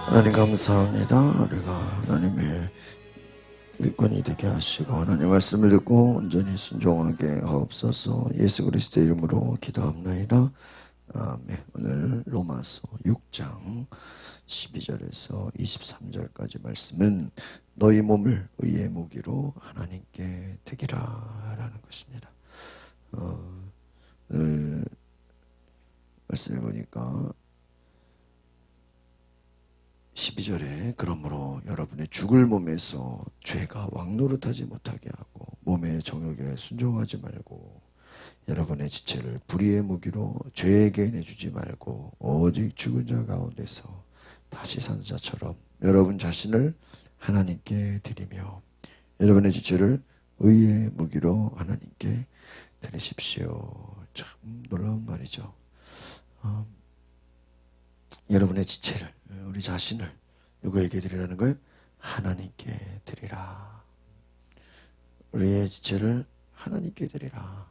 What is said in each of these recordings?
하나님 감사합니다. 우리가 하나님의 일꾼이 되게 하시고 하나님 말씀을 듣고 온전히 순종하게 하옵소서. 예수 그리스도의 이름으로 기도합나이다. 아멘. 오늘 로마서 6장 12절에서 23절까지 말씀은 너희 몸을 의의 무기로 하나님께 드리라 라는 것입니다. 말씀해 보니까 12절에 그러므로 여러분의 죽을 몸에서 죄가 왕노릇하지 못하게 하고 몸의 정욕에 순종하지 말고 여러분의 지체를 불의의 무기로 죄에게 내주지 말고 오직 죽은 자 가운데서 다시 산 자처럼 여러분 자신을 하나님께 드리며 여러분의 지체를 의의 무기로 하나님께 드리십시오. 참 놀라운 말이죠. 여러분의 지체를, 우리 자신을 누구에게 드리라는 거예요? 하나님께 드리라. 우리의 지체를 하나님께 드리라.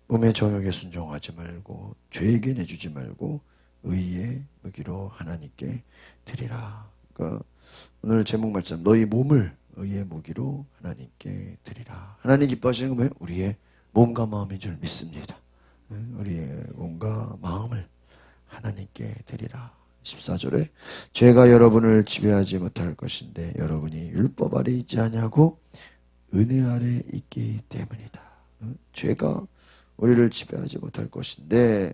몸의 정욕에 순종하지 말고 죄에게 내주지 말고 의의 무기로 하나님께 드리라. 그러니까 오늘 제목 말씀 너희 몸을 의의 무기로 하나님께 드리라. 하나님 기뻐하시는 건 뭐예요? 우리의 몸과 마음인 줄 믿습니다. 우리의 몸과 마음을 하나님께 드리라. 14절에 죄가 여러분을 지배하지 못할 것인데 여러분이 율법 아래 있지 아니하고 은혜 아래 있기 때문이다. 죄가 우리를 지배하지 못할 것인데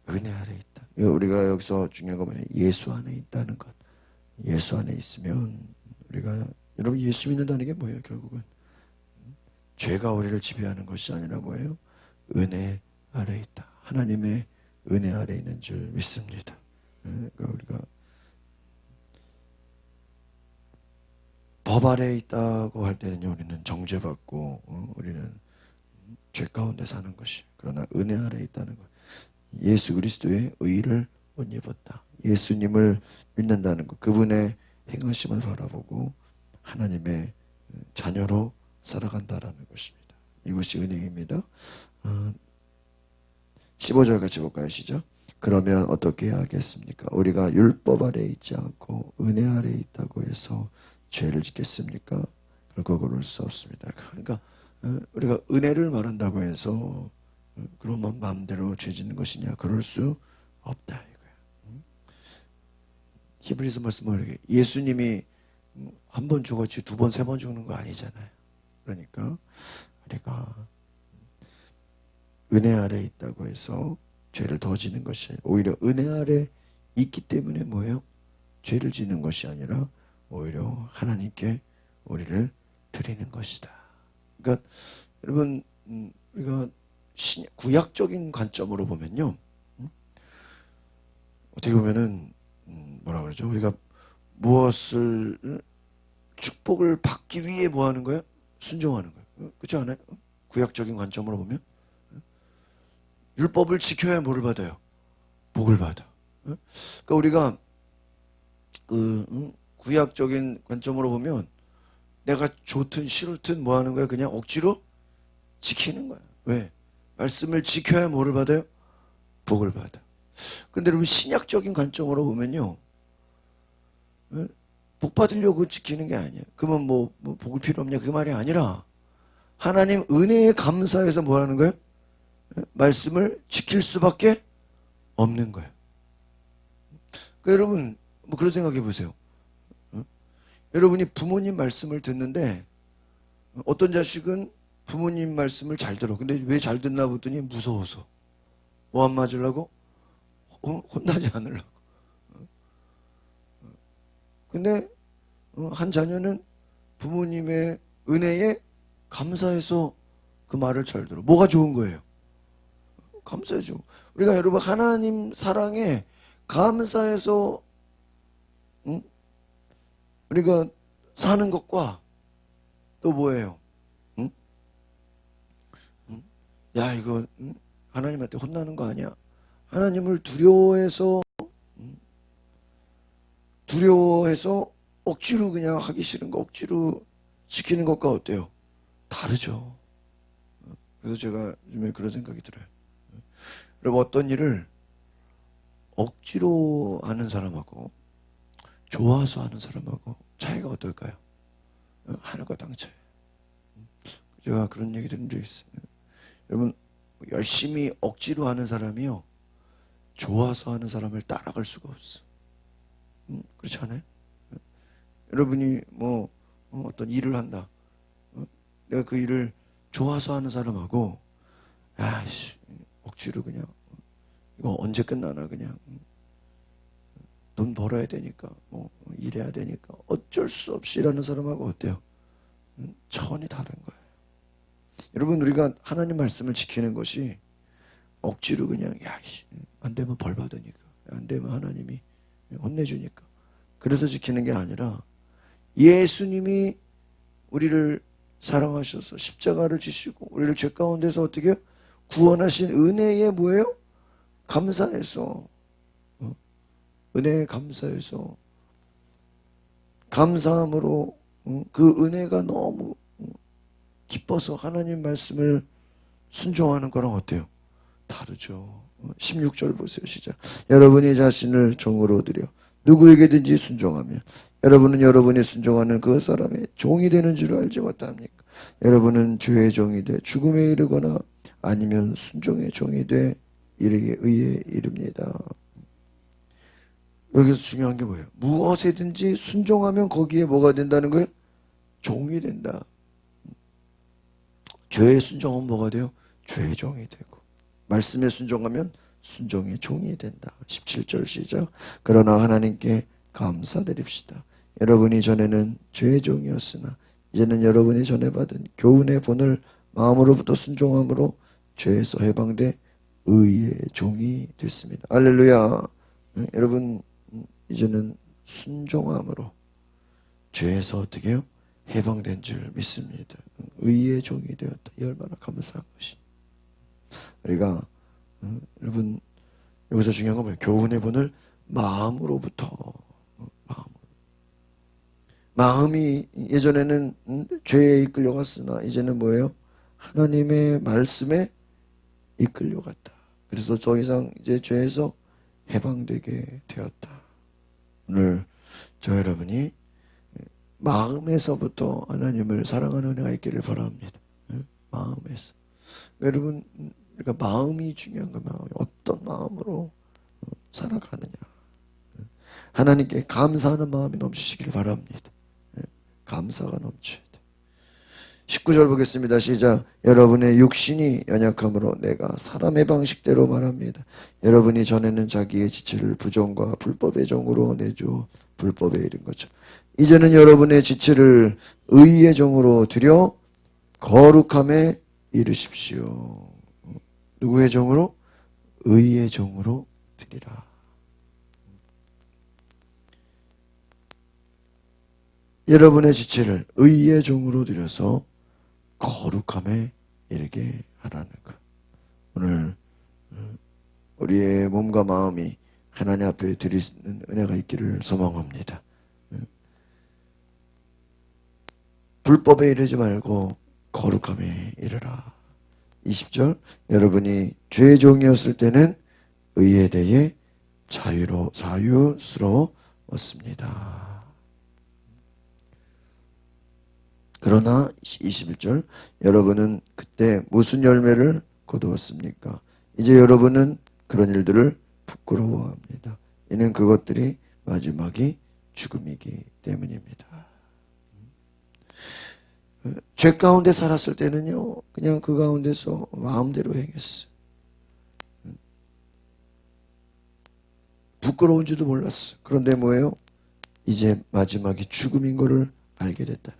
은혜 아래 있다. 우리가 여기서 중요한 건 뭐예요? 예수 안에 있다는 것. 예수 안에 있으면 우리가 여러분 예수 믿는다는 게 뭐예요? 결국은 죄가 우리를 지배하는 것이 아니라 뭐예요? 은혜 아래 있다. 하나님의 은혜 아래 있는 줄 믿습니다. 그러니까 우리가 법 아래 있다고 할 때는요, 우리는 정죄받고 우리는 죄 가운데 사는 것이. 그러나 은혜 아래 있다는 것. 예수 그리스도의 의를 못 입었다. 예수님을 믿는다는 것. 그분의 행하심을 바라보고 하나님의 자녀로 살아간다라는 것입니다. 이것이 은혜입니다. 15절 같이 볼까요? 시작. 그러면 어떻게 해야 하겠습니까? 우리가 율법 아래 있지 않고 은혜 아래 있다고 해서 죄를 짓겠습니까? 결코 그럴 수 없습니다. 그러니까 우리가 은혜를 말한다고 해서 그러면 마음대로 죄 짓는 것이냐? 그럴 수 없다 이거야. 히브리서 말씀을 예수님이 한 번 죽었지 두 번, 세 번 죽는 거 아니잖아요. 그러니까 우리가 은혜 아래 있다고 해서 죄를 더 지는 것이 아니라 오히려 은혜 아래 있기 때문에 뭐예요? 죄를 지는 것이 아니라 오히려 하나님께 우리를 드리는 것이다. 그러니까 여러분 우리가 구약적인 관점으로 보면요, 어떻게 보면은 뭐라 그러죠? 우리가 무엇을 축복을 받기 위해 뭐 하는 거예요? 순종하는 거예요. 그렇지 않아요? 구약적인 관점으로 보면 율법을 지켜야 뭐를 받아요? 복을 받아. 그러니까 우리가 구약적인 관점으로 보면 내가 좋든 싫든 뭐 하는 거야? 그냥 억지로 지키는 거야. 왜? 말씀을 지켜야 뭐를 받아요? 복을 받아. 근데 여러분 신약적인 관점으로 보면요, 복 받으려고 지키는 게 아니야. 그러면 뭐 복을 필요 없냐 그 말이 아니라 하나님 은혜에 감사해서 뭐 하는 거예요? 말씀을 지킬 수밖에 없는 거예요. 그러니까 여러분 뭐 그런 생각해 보세요. 여러분이 부모님 말씀을 듣는데 어떤 자식은 부모님 말씀을 잘 들어. 근데 왜 잘 듣나 보더니 무서워서. 뭐 안 맞으려고? 혼나지 않으려고. 근데 한 자녀는 부모님의 은혜에 감사해서 그 말을 잘 들어. 뭐가 좋은 거예요? 감사해줘. 우리가 여러분 하나님 사랑에 감사해서 우리가 사는 것과 또 뭐예요? 야 이거 하나님한테 혼나는 거 아니야? 하나님을 두려워해서 억지로 그냥 하기 싫은 거 억지로 지키는 것과 어때요? 다르죠. 그래서 제가 요즘에 그런 생각이 들어요. 여러분 어떤 일을 억지로 하는 사람하고 좋아서 하는 사람하고 차이가 어떨까요? 하늘과 땅 차이. 제가 그런 얘기 들은 적 있어요. 여러분, 열심히 억지로 하는 사람이요, 좋아서 하는 사람을 따라갈 수가 없어. 그렇지 않아요? 여러분이 뭐 어떤 일을 한다. 내가 그 일을 좋아서 하는 사람하고, 아이씨, 억지로 그냥 이거 언제 끝나나, 그냥 돈 벌어야 되니까, 뭐 일해야 되니까 어쩔 수 없이 일하는 사람하고 어때요? 차원이 다른 거예요. 여러분, 우리가 하나님 말씀을 지키는 것이 억지로 그냥 안 되면 벌 받으니까, 안 되면 하나님이 혼내주니까 그래서 지키는 게 아니라, 예수님이 우리를 사랑하셔서 십자가를 지시고 우리를 죄 가운데서 어떻게 구원하신 은혜에 뭐예요? 감사해서, 은혜에 감사해서, 감사함으로, 그 은혜가 너무 기뻐서 하나님 말씀을 순종하는 거랑 어때요? 다르죠. 16절 보세요. 시작. 여러분이 자신을 종으로 드려 누구에게든지 순종하면 여러분은 여러분이 순종하는 그 사람의 종이 되는 줄 알지 못합니까? 여러분은 죄의 종이 돼 죽음에 이르거나 아니면 순종의 종이 돼 이르게 의에 이릅니다. 여기서 중요한 게 뭐예요? 무엇에든지 순종하면 거기에 뭐가 된다는 거예요? 종이 된다. 죄에 순종하면 뭐가 돼요? 죄의 종이 되고, 말씀에 순종하면 순종의 종이 된다. 17절 시작. 그러나 하나님께 감사드립시다. 여러분이 전에는 죄의 종이었으나 이제는 여러분이 전에 받은 교훈의 본을 마음으로부터 순종함으로 죄에서 해방돼 의의 종이 됐습니다. 할렐루야. 여러분, 이제는 순종함으로 죄에서 어떻게 해요? 해방된 줄 믿습니다. 의의 종이 되었다. 이 얼마나 감사한 것이. 우리가 여러분, 여기서 중요한 건 뭐예요? 교훈의 본을 마음으로부터, 마음이 예전에는 죄에 이끌려갔으나 이제는 뭐예요? 하나님의 말씀에 이끌려갔다. 그래서 더 이상 이제 죄에서 해방되게 되었다. 오늘 저 여러분이 마음에서부터 하나님을 사랑하는 은혜가 있기를 바랍니다. 마음에서. 여러분, 그러니까 마음이 중요한 거예요. 어떤 마음으로 살아가느냐. 하나님께 감사하는 마음이 넘치시길 바랍니다. 감사가 넘쳐야 돼. 19절 보겠습니다. 시작. 여러분의 육신이 연약함으로 내가 사람의 방식대로 말합니다. 여러분이 전에는 자기의 지체를 부정과 불법의 종으로 내줘 불법에 이른 거죠. 이제는 여러분의 지체를 의의 종으로 들여 거룩함에 이르십시오. 누구의 종으로? 의의 종으로 드리라. 여러분의 지체를 의의 종으로 들여서 거룩함에 이르게 하라는 것. 오늘 우리의 몸과 마음이 하나님 앞에 드리는 은혜가 있기를 소망합니다. 불법에 이르지 말고 거룩함에 이르라. 20절. 여러분이 죄의 종이었을 때는 의에 대해 자유스러웠습니다. 그러나 21절. 여러분은 그때 무슨 열매를 거두었습니까? 이제 여러분은 그런 일들을 부끄러워합니다. 이는 그것들이 마지막이 죽음이기 때문입니다. 죄 가운데 살았을 때는요, 그냥 그 가운데서 마음대로 행했어. 부끄러운 줄도 몰랐어. 그런데 뭐예요? 이제 마지막이 죽음인 거를 알게 됐다.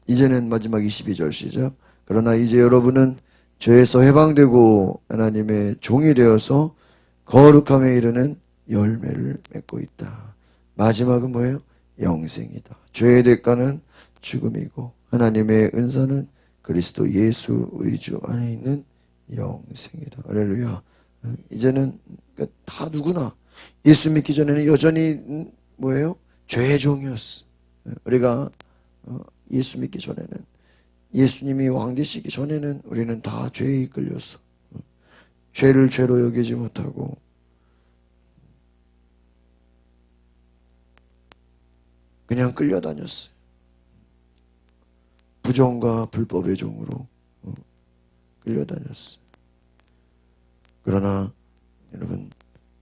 이제는 마지막 22절 시작. 그러나 이제 여러분은 죄에서 해방되고 하나님의 종이 되어서 거룩함에 이르는 열매를 맺고 있다. 마지막은 뭐예요? 영생이다. 죄의 대가는 죽음이고 하나님의 은사는 그리스도 예수 우리 주 안에 있는 영생이다. 할렐루야. 이제는 다 누구나 예수 믿기 전에는 여전히 뭐예요? 죄의 종이었어. 우리가 예수 믿기 전에는, 예수님이 왕 되시기 전에는 우리는 다 죄에 이끌려서 죄를 죄로 여기지 못하고 그냥 끌려다녔어요. 부정과 불법의 종으로 끌려다녔어요. 그러나 여러분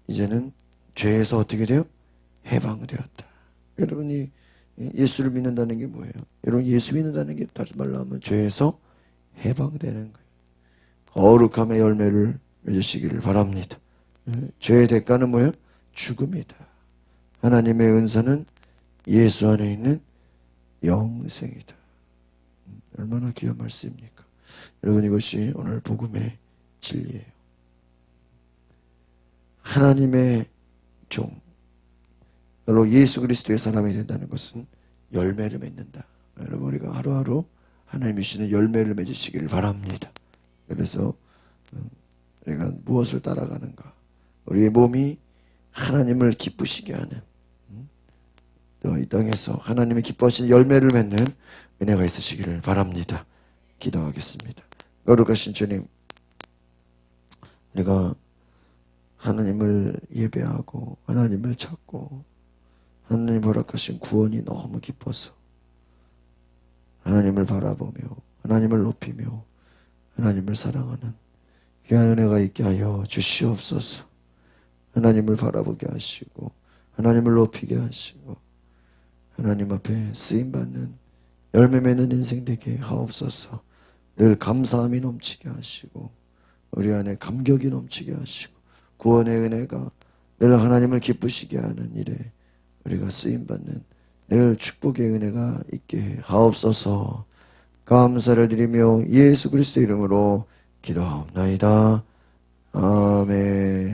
이제는 죄에서 어떻게 돼요? 해방되었다. 여러분이 예수를 믿는다는 게 뭐예요? 여러분 예수 믿는다는 게 다시 말로 하면 죄에서 해방되는 거예요. 거룩함의 열매를 맺으시기를 바랍니다. 죄의 대가는 뭐예요? 죽음이다. 하나님의 은사는 예수 안에 있는 영생이다. 얼마나 귀한 말씀입니까? 여러분 이것이 오늘 복음의 진리예요. 하나님의 종, 바로 예수 그리스도의 사람이 된다는 것은 열매를 맺는다. 여러분 우리가 하루하루 하나님이 주시는 열매를 맺으시기를 바랍니다. 그래서 우리가 무엇을 따라가는가? 우리의 몸이 하나님을 기쁘시게 하는, 또 이 땅에서 하나님이 기뻐하시는 열매를 맺는 은혜가 있으시기를 바랍니다. 기도하겠습니다. 거룩하신 주님, 우리가 하나님을 예배하고 하나님을 찾고 하나님 허락하신 구원이 너무 기뻐서 하나님을 바라보며 하나님을 높이며 하나님을 사랑하는 귀한 은혜가 있게 하여 주시옵소서. 하나님을 바라보게 하시고 하나님을 높이게 하시고 하나님 앞에 쓰임받는 열매 맺는 인생 되게 하옵소서. 늘 감사함이 넘치게 하시고 우리 안에 감격이 넘치게 하시고 구원의 은혜가 늘 하나님을 기쁘시게 하는 일에 우리가 쓰임받는 늘 축복의 은혜가 있게 하옵소서. 감사를 드리며 예수 그리스도 이름으로 기도하옵나이다. 아멘.